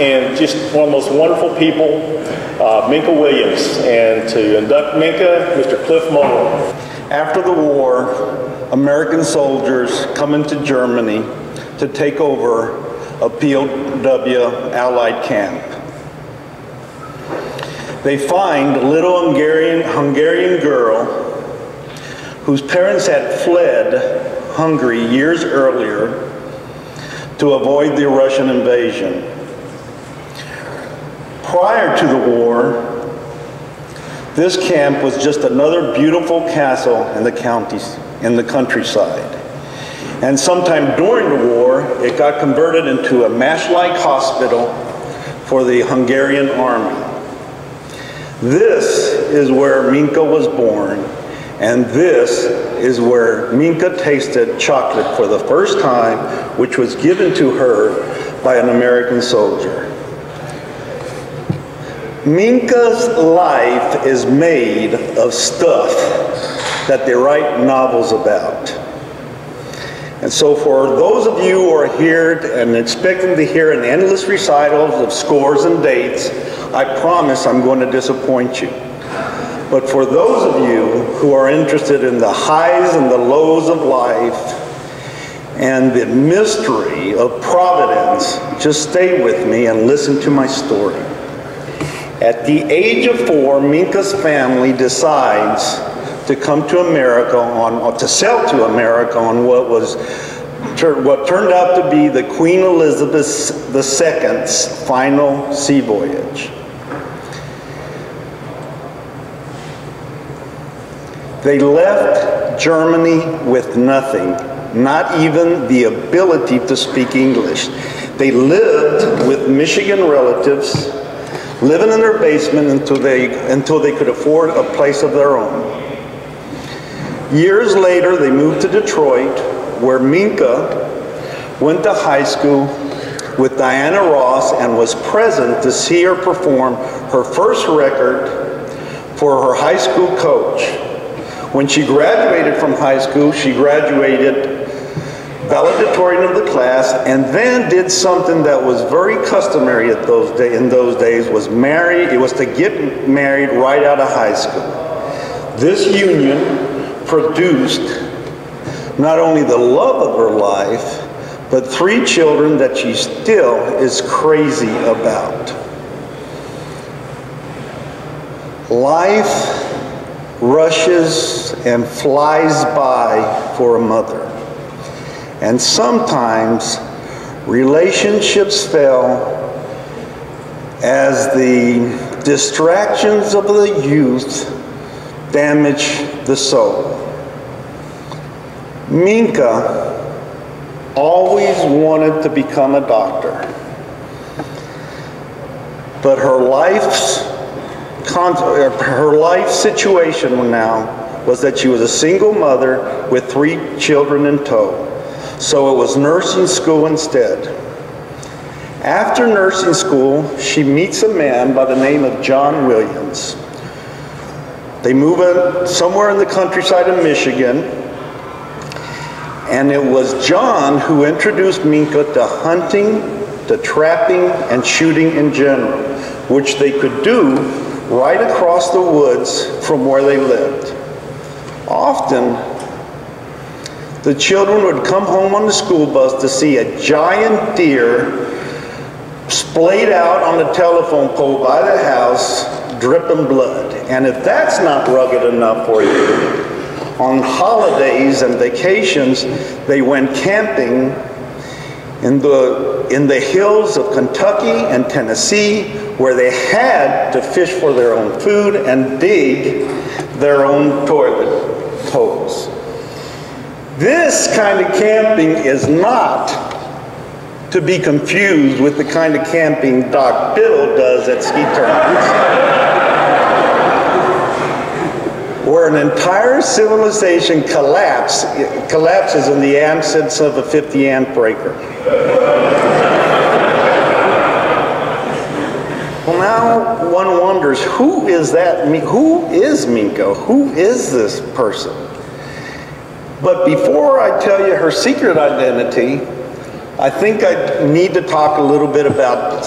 and just one of the most wonderful people, Minka Williams. And to induct Minka, Mr. Cliff Mullen. After the war, American soldiers come into Germany to take over a POW Allied camp. They find a little Hungarian girl whose parents had fled Hungary years earlier to avoid the Russian invasion. Prior to the war, this camp was just another beautiful castle in the countryside. And sometime during the war, it got converted into a MASH-like hospital for the Hungarian army. This is where Minka was born, and this is where Minka tasted chocolate for the first time, which was given to her by an American soldier. Minka's life is made of stuff that they write novels about. And so for those of you who are here and expecting to hear an endless recital of scores and dates, I promise I'm going to disappoint you. But for those of you who are interested in the highs and the lows of life and the mystery of Providence, just stay with me and listen to my story. At the age of 4, Minka's family decides to come to America to sail to America on what turned out to be the Queen Elizabeth II's final sea voyage. They left Germany with nothing, not even the ability to speak English. They lived with Michigan relatives, living in their basement until they could afford a place of their own. Years later, they moved to Detroit, where Minka went to high school with Diana Ross and was present to see her perform her first record for her high school coach. When she graduated from high school, she graduated valedictorian of the class, and then did something that was very customary in those days, was to get married right out of high school. This union produced not only the love of her life, but 3 children that she still is crazy about. Life rushes and flies by for a mother. And sometimes relationships fail as the distractions of the youth damage the soul. Minka always wanted to become a doctor, but her life situation now was that she was a single mother with 3 children in tow. So it was nursing school instead. After nursing school, she meets a man by the name of John Williams. They move in somewhere in the countryside of Michigan, and it was John who introduced Minka to hunting, to trapping, and shooting in general, which they could do right across the woods from where they lived. Often, the children would come home on the school bus to see a giant deer splayed out on the telephone pole by the house, dripping blood. And if that's not rugged enough for you, on holidays and vacations, they went camping in the hills of Kentucky and Tennessee, where they had to fish for their own food and dig their own toilet holes. This kind of camping is not to be confused with the kind of camping Doc Biddle does at ski tournaments, where an entire civilization collapses in the absence of a 50-amp breaker. Well, now one wonders, who is that? Who is Minka? Who is this person? But before I tell you her secret identity, I think I need to talk a little bit about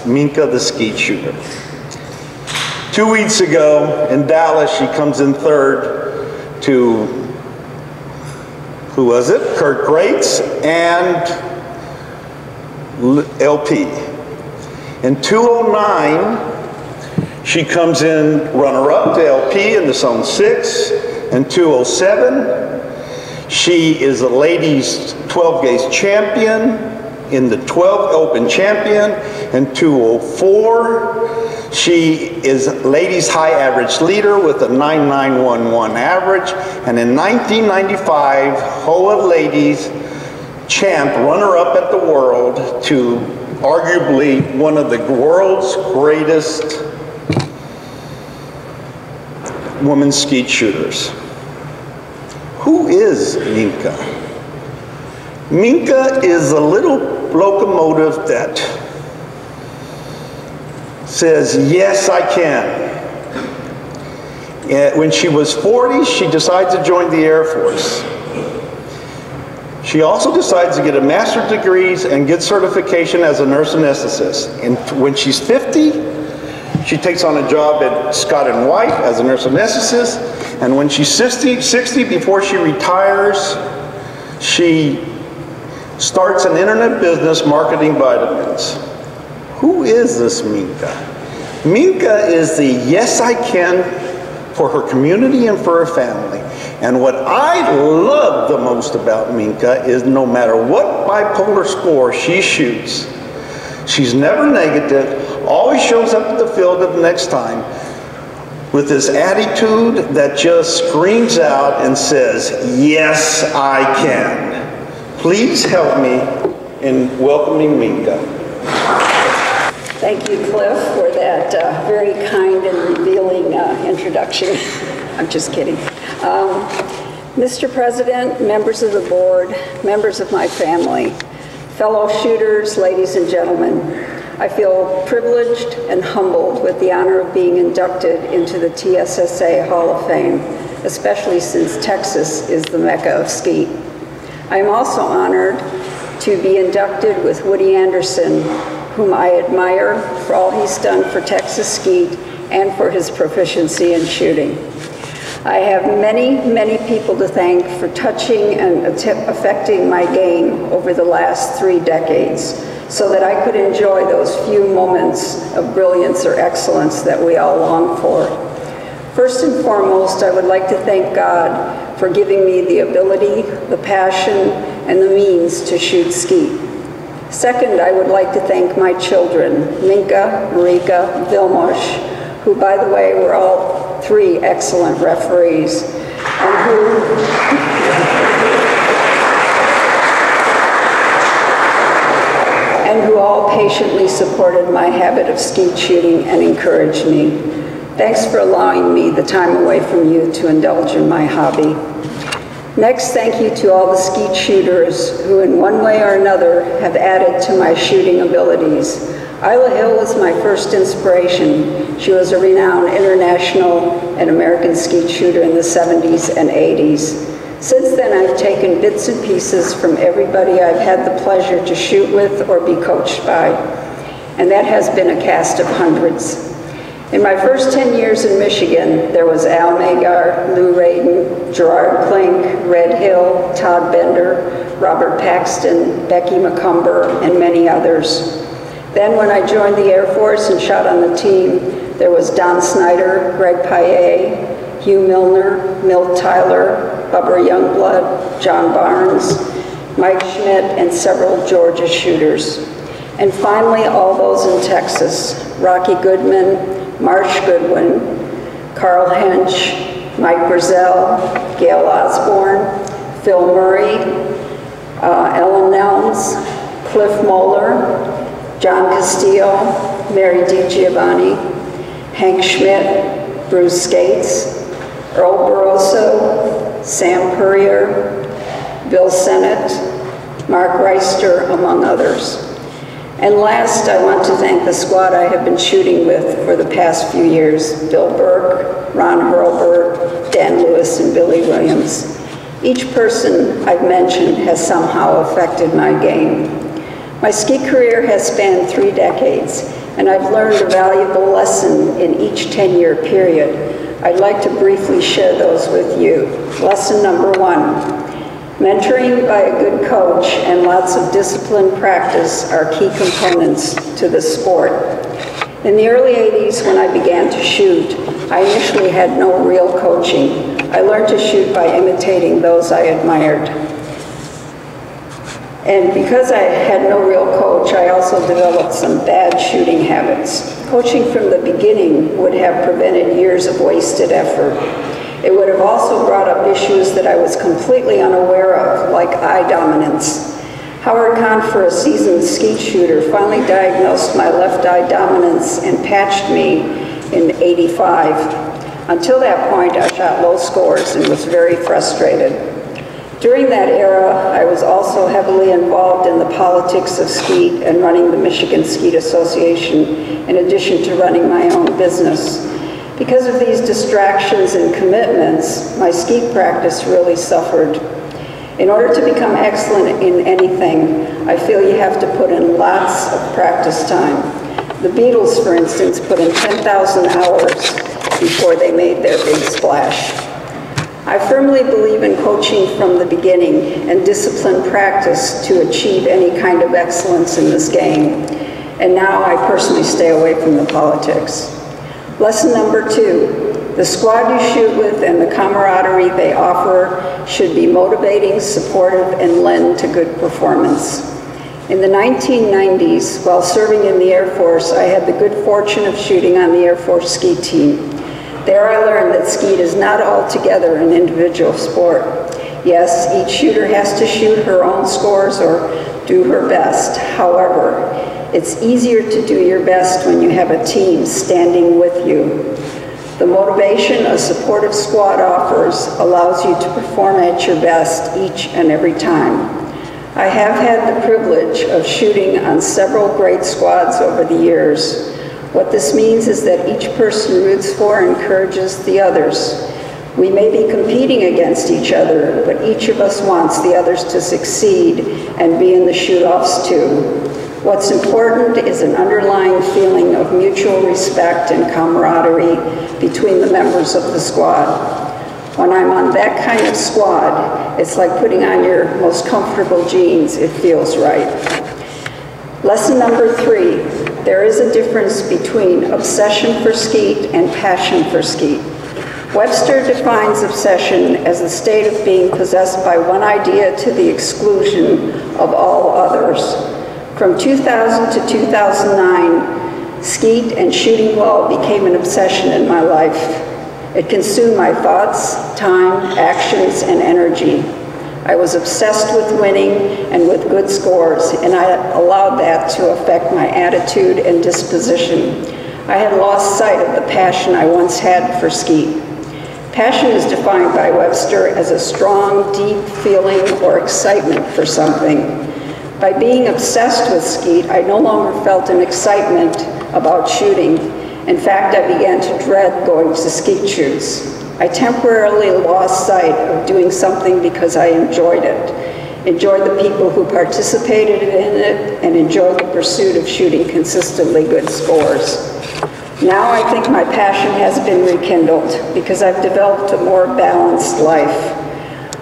Minka, the skeet shooter. 2 weeks ago in Dallas, she comes in third to, who was it? Kurt Greats and LP. In 209, she comes in runner-up to LP in the zone 6. In 207, she is a ladies 12 gauge champion, in the 12 open champion. In 204, she is ladies high average leader with a 9.911 average. And in 1995, HOA ladies champ, runner-up at the world to arguably one of the world's greatest women skeet shooters. Who is Minka? Minka is a little locomotive that says, yes, I can. And when she was 40, she decides to join the Air Force. She also decides to get a master's degrees and get certification as a nurse anesthetist. And when she's 50, she takes on a job at Scott & White as a nurse anesthetist. And when she's 60, before she retires, she starts an internet business marketing vitamins. Who is this Minka? Minka is the yes I can for her community and for her family. And what I love the most about Minka is no matter what bipolar score she shoots, she's never negative, always shows up at the field at the next time with this attitude that just screams out and says, yes, I can. Please help me in welcoming Minka. Thank you, Cliff, for that very kind and revealing introduction. I'm just kidding. Mr. President, members of the board, members of my family, fellow shooters, ladies and gentlemen, I feel privileged and humbled with the honor of being inducted into the TSSA Hall of Fame, especially since Texas is the Mecca of skeet. I am also honored to be inducted with Woody Anderson, whom I admire for all he's done for Texas skeet and for his proficiency in shooting. I have many, many people to thank for touching and affecting my game over the last 3 decades so that I could enjoy those few moments of brilliance or excellence that we all long for. First and foremost, I would like to thank God for giving me the ability, the passion, and the means to shoot skeet. Second, I would like to thank my children, Minka, Marika, Vilmos, who, by the way, were all 3 excellent referees, and who all patiently supported my habit of skeet shooting and encouraged me. Thanks for allowing me the time away from you to indulge in my hobby. Next, thank you to all the skeet shooters who in one way or another have added to my shooting abilities. Isla Hill was my first inspiration. She was a renowned international and American skeet shooter in the 70s and 80s. Since then, I've taken bits and pieces from everybody I've had the pleasure to shoot with or be coached by, and that has been a cast of hundreds. In my first 10 years in Michigan, there was Al Magar, Lou Radin, Gerard Klink, Red Hill, Todd Bender, Robert Paxton, Becky McCumber, and many others. Then when I joined the Air Force and shot on the team, there was Don Snyder, Greg Paillet, Hugh Milner, Milt Tyler, Bubba Youngblood, John Barnes, Mike Schmidt, and several Georgia shooters. And finally, all those in Texas, Rocky Goodman, Marsh Goodwin, Carl Hench, Mike Brazell, Gail Osborne, Phil Murray, Ellen Nelms, Cliff Moeller, John Castillo, Mary DiGiovanni, Hank Schmidt, Bruce Skates, Earl Barroso, Sam Purrier, Bill Sennett, Mark Reister, among others. And last, I want to thank the squad I have been shooting with for the past few years, Bill Burke, Ron Hurlburt, Dan Lewis, and Billy Williams. Each person I've mentioned has somehow affected my game. My ski career has spanned 3 decades, and I've learned a valuable lesson in each 10-year period. I'd like to briefly share those with you. Lesson number 1. Mentoring by a good coach and lots of disciplined practice are key components to the sport. In the early 80s, when I began to shoot, I initially had no real coaching. I learned to shoot by imitating those I admired. And because I had no real coach, I also developed some bad shooting habits. Coaching from the beginning would have prevented years of wasted effort. It would have also brought up issues that I was completely unaware of, like eye dominance. Howard Kahn, a seasoned skeet shooter, finally diagnosed my left eye dominance and patched me in '85. Until that point, I shot low scores and was very frustrated. During that era, I was also heavily involved in the politics of skeet and running the Michigan Skeet Association, in addition to running my own business. Because of these distractions and commitments, my skeet practice really suffered. In order to become excellent in anything, I feel you have to put in lots of practice time. The Beatles, for instance, put in 10,000 hours before they made their big splash. I firmly believe in coaching from the beginning and disciplined practice to achieve any kind of excellence in this game. And now I personally stay away from the politics. Lesson number 2, the squad you shoot with and the camaraderie they offer should be motivating, supportive, and lend to good performance. In the 1990s, while serving in the Air Force, I had the good fortune of shooting on the Air Force skeet team. There I learned that skeet is not altogether an individual sport. Yes, each shooter has to shoot her own scores or do her best. However, it's easier to do your best when you have a team standing with you. The motivation a supportive squad offers allows you to perform at your best each and every time. I have had the privilege of shooting on several great squads over the years. What this means is that each person roots for and encourages the others. We may be competing against each other, but each of us wants the others to succeed and be in the shoot-offs too. What's important is an underlying feeling of mutual respect and camaraderie between the members of the squad. When I'm on that kind of squad, it's like putting on your most comfortable jeans. It feels right. Lesson number 3, there is a difference between obsession for skeet and passion for skeet. Webster defines obsession as the state of being possessed by one idea to the exclusion of all others. From 2000 to 2009, skeet and shooting well became an obsession in my life. It consumed my thoughts, time, actions, and energy. I was obsessed with winning and with good scores, and I allowed that to affect my attitude and disposition. I had lost sight of the passion I once had for skeet. Passion is defined by Webster as a strong, deep feeling or excitement for something. By being obsessed with skeet, I no longer felt an excitement about shooting. In fact, I began to dread going to skeet shoots. I temporarily lost sight of doing something because I enjoyed it, enjoyed the people who participated in it, and enjoyed the pursuit of shooting consistently good scores. Now I think my passion has been rekindled because I've developed a more balanced life.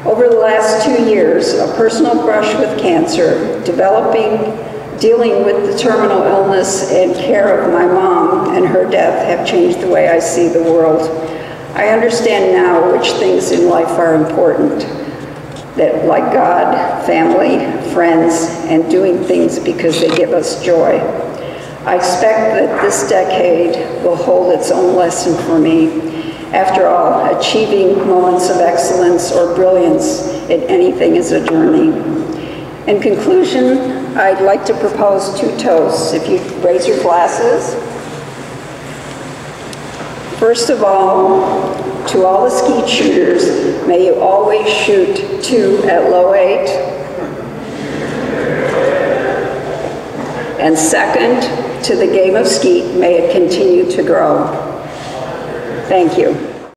Over the last 2 years, a personal brush with cancer, dealing with the terminal illness and care of my mom and her death have changed the way I see the world. I understand now which things in life are important, that like God, family, friends, and doing things because they give us joy. I expect that this decade will hold its own lesson for me. After all, achieving moments of excellence or brilliance in anything is a journey. In conclusion, I'd like to propose 2 toasts. If you raise your glasses. First of all, to all the skeet shooters, may you always shoot 2 at low 8. And second, to the game of skeet, may it continue to grow. Thank you.